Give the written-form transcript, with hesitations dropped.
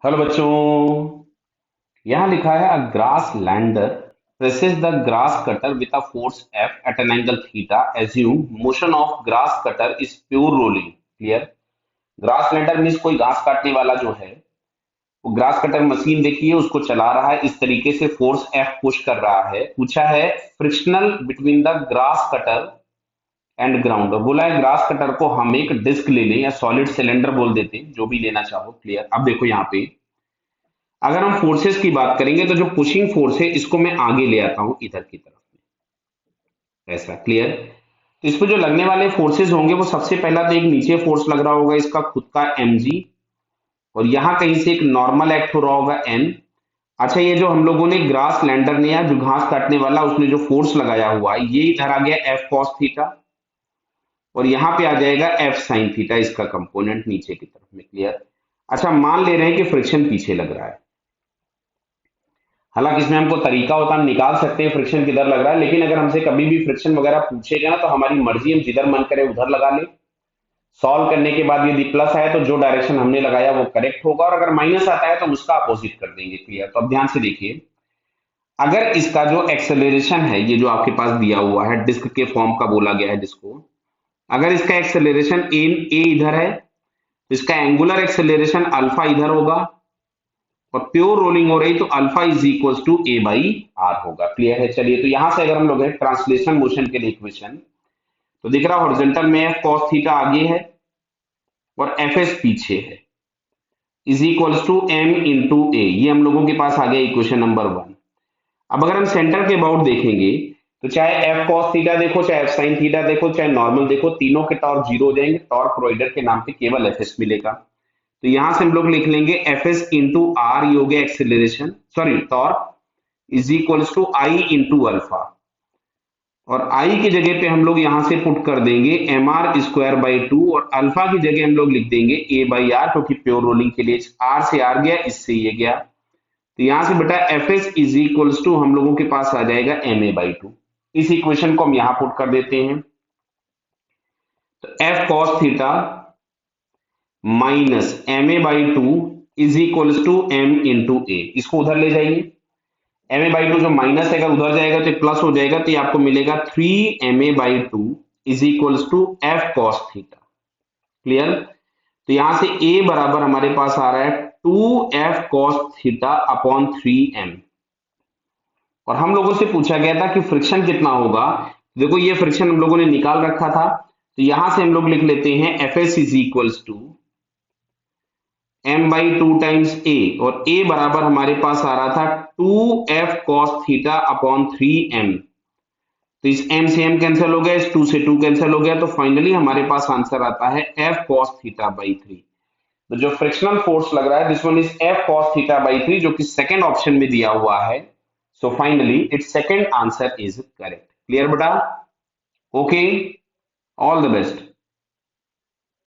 Hello बच्चों। यहाँ लिखा है अ grass lander presses the grass cutter with a force F at an angle theta. Assume motion of grass cutter is pure rolling. Clear? Grass lander means कोई घास काटने वाला जो है वो ग्रास कटर मशीन देखिए उसको चला रहा है, इस तरीके से फोर्स F पुश कर रहा है। पूछा है frictional between the grass cutter and ground, और बोला है ग्रास कटर को हम एक डिस्क ले लें या सॉलिड सिलेंडर बोल देते हैं, जो भी लेना चाहो। क्लियर? अब देखो यहाँ पे अगर हम फोर्सेस की बात करेंगे तो जो पुशिंग फोर्स है इसको मैं आगे ले आता हूं इधर की तरफ में, ऐसा। क्लियर? तो इस पे जो लगने वाले फोर्सेस होंगे वो सबसे पहला तो एक नीचे फोर्स लग रहा होगा इसका खुद का mg, और यहां कहीं से एक नॉर्मल एक्ट हो रहा होगा n। अच्छा, ये जो हम लोगों ने ग्रास लैंडर ने या जो घास काटने वाला उसने जो फोर्स लगाया हुआ है ये इधर आ गया एफ कॉस थीटा, और यहाँ पे आ जाएगा एफ साइन थीटा, इसका कंपोनेंट नीचे की तरफ में। क्लियर? अच्छा, मान ले रहे हैं कि फ्रिक्शन पीछे लग रहा है। हालांकि इसमें हमको तरीका होता है, हम निकाल सकते हैं फ्रिक्शन किधर लग रहा है, लेकिन अगर हमसे कभी भी फ्रिक्शन वगैरह पूछेगा ना तो हमारी मर्जी, हम जिधर मन करे उधर लगा ले। सॉल्व करने के बाद यदि प्लस आया तो जो डायरेक्शन हमने लगाया वो करेक्ट होगा, और अगर माइनस आता है तो उसका अपोजिट कर देंगे। क्लियर? तो अब ध्यान से देखिए, अगर इसका जो एक्सेलरेशन है ये जो आपके पास दिया हुआ है डिस्क के फॉर्म का बोला गया है जिसको, अगर इसका एक्सेलरेशन ए इधर है तो इसका एंगुलर एक्सेलरेशन अल्फा इधर होगा, और प्योर रोलिंग हो रही तो alpha is equal to A by R होगा। क्लियर है? चलिए, तो यहां से अगर हम लोग ट्रांसलेशन मोशन के लिए इक्वेशन, तो दिख रहा हॉरिजॉन्टल में एफ कॉस थीटा आगे है और एफ एस पीछे है, is equal to M into A. ये हम लोगों के पास आ गया इक्वेशन नंबर 1। अब अगर हम सेंटर के अबाउट देखेंगे तो चाहे एफ कॉस थीटा देखो, चाहे एफ साइन थीटा देखो, चाहे नॉर्मल देखो, तीनों के टॉर्क जीरो हो जाएंगे। टॉर्क प्रोवाइडर के नाम पे केवल एफ एस मिलेगा। तो यहां से हम लोग लिख लेंगे एफ एस इंटू आर, ये हो गया acceleration, sorry torque, is equal to I into alpha, और आई की जगह पे हम लोग यहां से पुट कर देंगे M R square by two, और अल्फा की जगह हम लोग लिख देंगे ए बाई आर, क्योंकि प्योर रोलिंग के लिए आर से आर गया, इससे ये गया। तो यहां से बेटा F S is equal to हम लोगों के पास आ जाएगा एम ए बाई टू। इस इक्वेशन को हम यहां पुट कर देते हैं, तो F cos theta minus M A by two is equal to M into A. इसको उधर ले जाइए, एम ए बाई टू जो माइनस है अगर उधर जाएगा तो प्लस हो जाएगा, तो ये आपको मिलेगा 3 ma/2 is equal to F cos theta. Clear? तो यहां से ए बराबर हमारे पास आ रहा है 2f cos theta upon 3m, और हम लोगों से पूछा गया था कि फ्रिक्शन कितना होगा। देखो ये फ्रिक्शन हम लोगों ने निकाल रखा था, तो यहां से हम लोग लिख लेते हैं F S is equal to m by two times A, और a बराबर हमारे पास आ रहा था 2f cos theta upon 3m। तो इस m से m कैंसिल हो गया, इस 2 से 2 कैंसिल हो गया, तो फाइनली हमारे पास आंसर आता है f cos थीटा बाई 3। तो जो फ्रिक्शनल फोर्स लग रहा है this one is f cos theta by 3, जो कि सेकंड ऑप्शन में दिया हुआ है। So finally it's second answer is correct. Clear बेटा? Okay, all the best.